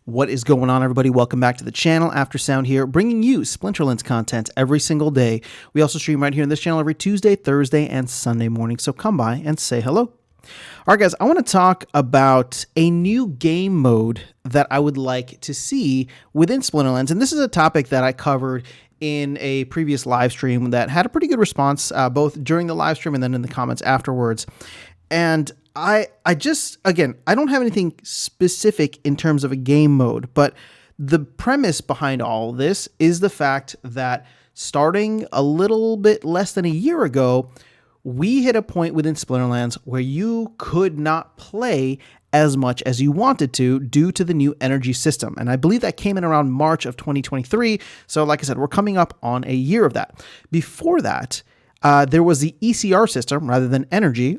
What is going on, everybody? Welcome back to the channel. Aftersound here, bringing you Splinterlands content every single day. We also stream right here on this channel every Tuesday, Thursday, and Sunday morning, so come by and say hello. All right, guys, I want to talk about a new game mode that I would like to see within Splinterlands, and this is a topic that I covered in a previous live stream that had a pretty good response, both during the live stream and then in the comments afterwards. And I don't have anything specific in terms of a game mode, but the premise behind all this is the fact that starting a little bit less than a year ago, we hit a point within Splinterlands where you could not play as much as you wanted to due to the new energy system. And I believe that came in around March of 2023. So like I said, we're coming up on a year of that. Before that, there was the ECR system rather than energy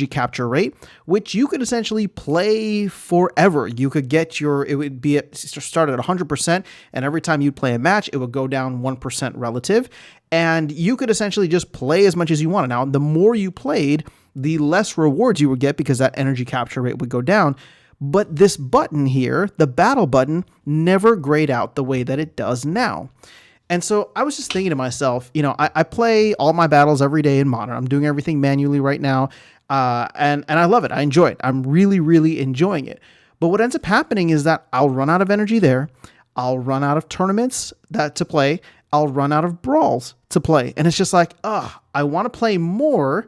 capture rate, which you could essentially play forever. You could get it would be start at 100%, and every time you'd play a match, it would go down 1% relative, and you could essentially just play as much as you wanted. Now, the more you played, the less rewards you would get because that energy capture rate would go down. But this button here, the battle button, never grayed out the way that it does now. And so I was just thinking to myself, I play all my battles every day in Modern. I'm doing everything manually right now, and I love it. I enjoy it. I'm really, really enjoying it. But what ends up happening is that I'll run out of energy there. I'll run out of tournaments to play. I'll run out of brawls to play. And it's just like, I want to play more,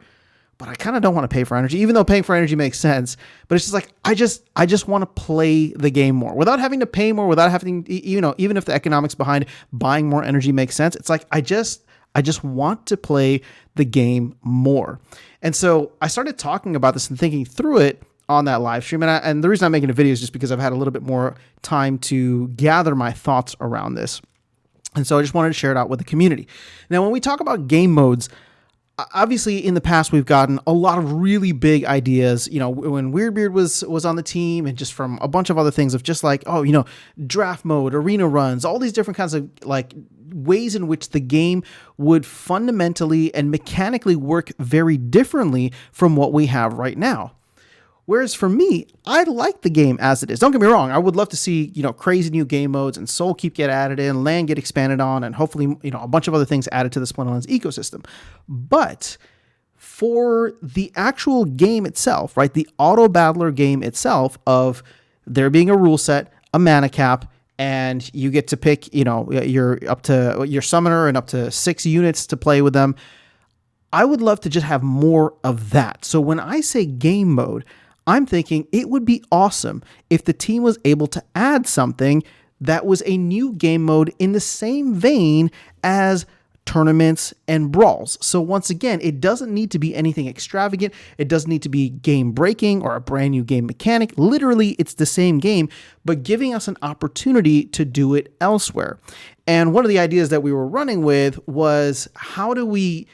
but I kind of don't want to pay for energy, even though paying for energy makes sense. But it's just like, I just want to play the game more without having to pay more, without having, even if the economics behind buying more energy makes sense. It's like, I just want to play the game more. And so I started talking about this and thinking through it on that live stream. And the reason I'm making a video is just because I've had a little bit more time to gather my thoughts around this. And so I just wanted to share it out with the community. Now, when we talk about game modes, obviously, in the past, we've gotten a lot of really big ideas, when Weirdbeard was on the team, and just from a bunch of other things of just like, draft mode, arena runs, all these different kinds of like ways in which the game would fundamentally and mechanically work very differently from what we have right now. Whereas for me, I like the game as it is. Don't get me wrong. I would love to see, crazy new game modes and Soul Keep get added in, Land get expanded on, and hopefully, a bunch of other things added to the Splinterlands ecosystem. But for the actual game itself, right, the auto battler game itself, of there being a rule set, a mana cap, and you get to pick, you're up to your summoner and up to 6 units to play with them. I would love to just have more of that. So when I say game mode, I'm thinking it would be awesome if the team was able to add something that was a new game mode in the same vein as tournaments and brawls. So once again, it doesn't need to be anything extravagant. It doesn't need to be game breaking or a brand new game mechanic. Literally, it's the same game, but giving us an opportunity to do it elsewhere. And one of the ideas that we were running with was, how do we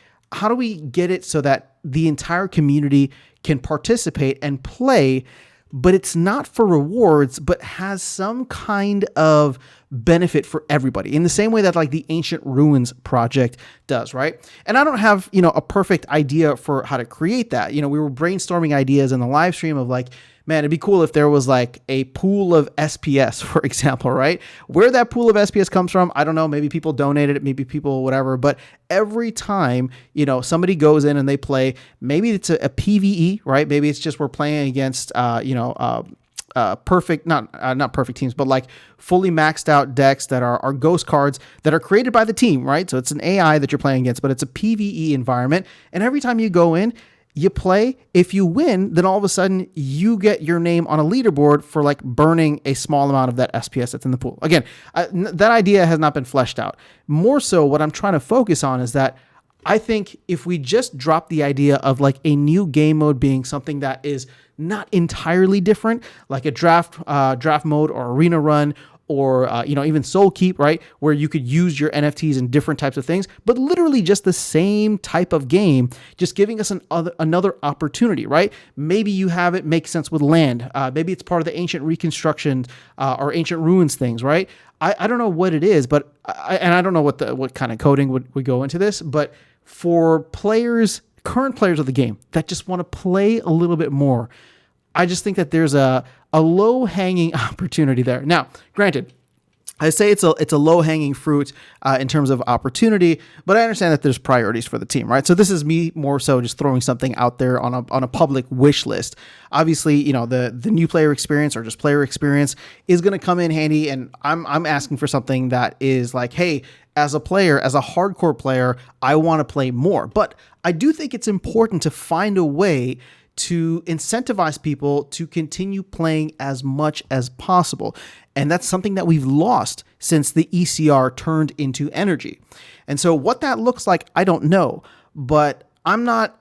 get it so that the entire community can participate and play, but it's not for rewards, but has some kind of benefit for everybody in the same way that like the Ancient Ruins project does, right? And I don't have, a perfect idea for how to create that. We were brainstorming ideas in the live stream of like, man, it'd be cool if there was like a pool of SPS, for example, right? Where that pool of SPS comes from, I don't know. Maybe people donated it, maybe people whatever. But every time, somebody goes in and they play, maybe it's a PvE, right? Maybe it's just we're playing against, perfect, not perfect teams, but like fully maxed out decks that are ghost cards that are created by the team, right? So it's an AI that you're playing against, but it's a PvE environment. And every time you go in, you play, if you win, then all of a sudden you get your name on a leaderboard for like burning a small amount of that SPS that's in the pool. Again, that idea has not been fleshed out. More so what I'm trying to focus on is that I think if we just drop the idea of like a new game mode being something that is not entirely different, like a draft mode or arena run, or even Soul Keep, right, where you could use your NFTs in different types of things, but literally just the same type of game, just giving us another opportunity, right? Maybe you have it make sense with land. Maybe it's part of the Ancient Reconstruction or Ancient Ruins things, right? I don't know what it is, but I don't know what kind of coding would go into this, but for current players of the game that just want to play a little bit more, I just think that there's a low hanging opportunity there. Now, granted, I say it's a low hanging fruit in terms of opportunity, but I understand that there's priorities for the team, right? So this is me more so just throwing something out there on a public wish list. Obviously, you know, the new player experience or just player experience is going to come in handy, and I'm asking for something that is like, hey, as a player, as a hardcore player, I want to play more. But I do think it's important to find a way to incentivize people to continue playing as much as possible. And that's something that we've lost since the ECR turned into energy. And so what that looks like, I don't know, but I'm not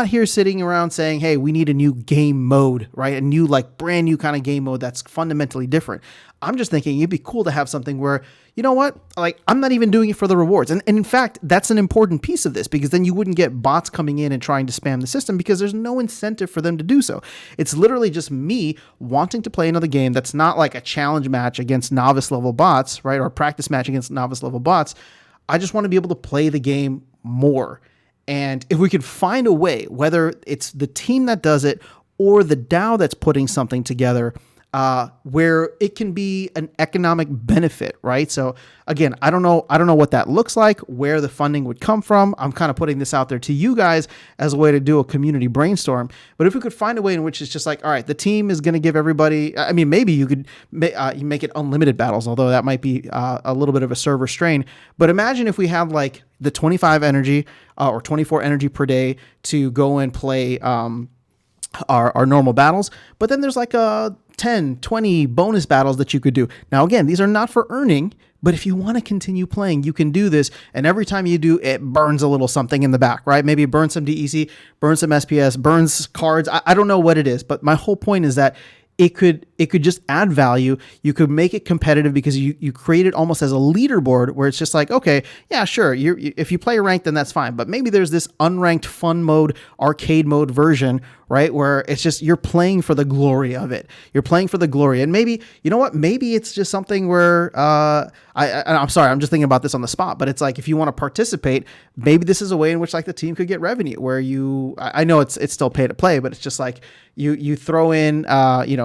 here sitting around saying, hey, we need a new game mode, right? A new, like, brand new kind of game mode that's fundamentally different. I'm just thinking it'd be cool to have something where, you know what, like, I'm not even doing it for the rewards. And in fact, that's an important piece of this, because then you wouldn't get bots coming in and trying to spam the system, because there's no incentive for them to do so. It's literally just me wanting to play another game that's not like a challenge match against novice level bots, right? Or a practice match against novice level bots. I just want to be able to play the game more. And if we could find a way, whether it's the team that does it or the DAO that's putting something together, where it can be an economic benefit, right? So again, I don't know what that looks like, where the funding would come from. I'm kind of putting this out there to you guys as a way to do a community brainstorm. But if we could find a way in which it's just like, all right, the team is going to give everybody, I mean, maybe you could you make it unlimited battles, although that might be a little bit of a server strain. But imagine if we had like the 25 energy or 24 energy per day to go and play our normal battles, but then there's like a 10, 20 bonus battles that you could do. Now, again, these are not for earning, but if you want to continue playing, you can do this. And every time you do, it burns a little something in the back, right? Maybe it burns some DEC, burns some SPS, burns cards. I don't know what it is, but my whole point is that it could just add value. You could make it competitive because you create it almost as a leaderboard where it's just like, okay, yeah, sure. If you play ranked, then that's fine. But maybe there's this unranked fun mode, arcade mode version, right? Where it's just, you're playing for the glory of it. You're playing for the glory. And maybe, you know what? Maybe it's just something where, I'm sorry, I'm just thinking about this on the spot, but it's like, if you want to participate, maybe this is a way in which like the team could get revenue where I know it's still pay to play, but it's just like you throw in,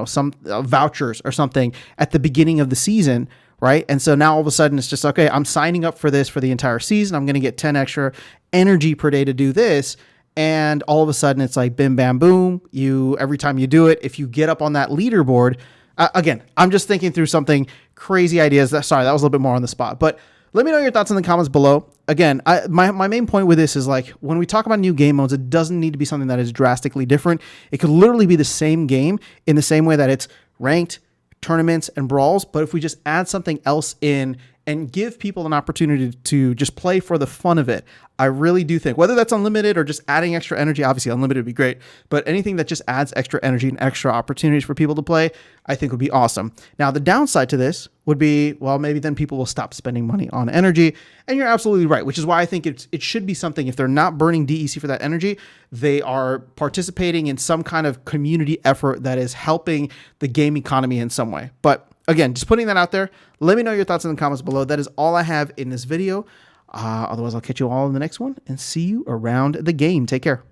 some vouchers or something at the beginning of the season, right? And so now all of a sudden it's just, okay, I'm signing up for this for the entire season. I'm going to get 10 extra energy per day to do this. And all of a sudden it's like, bim, bam, boom. Every time you do it, if you get up on that leaderboard, again, I'm just thinking through something crazy ideas. Sorry, that was a little bit more on the spot, but let me know your thoughts in the comments below. Again, my main point with this is like, when we talk about new game modes, it doesn't need to be something that is drastically different. It could literally be the same game in the same way that it's ranked, tournaments, and brawls. But if we just add something else in and give people an opportunity to just play for the fun of it, I really do think, whether that's unlimited or just adding extra energy, obviously unlimited would be great, but anything that just adds extra energy and extra opportunities for people to play, I think would be awesome. Now, the downside to this would be, well, maybe then people will stop spending money on energy. And you're absolutely right, which is why I think it should be something, if they're not burning DEC for that energy, they are participating in some kind of community effort that is helping the game economy in some way. But again, just putting that out there. Let me know your thoughts in the comments below. That is all I have in this video. Otherwise, I'll catch you all in the next one and see you around the game. Take care.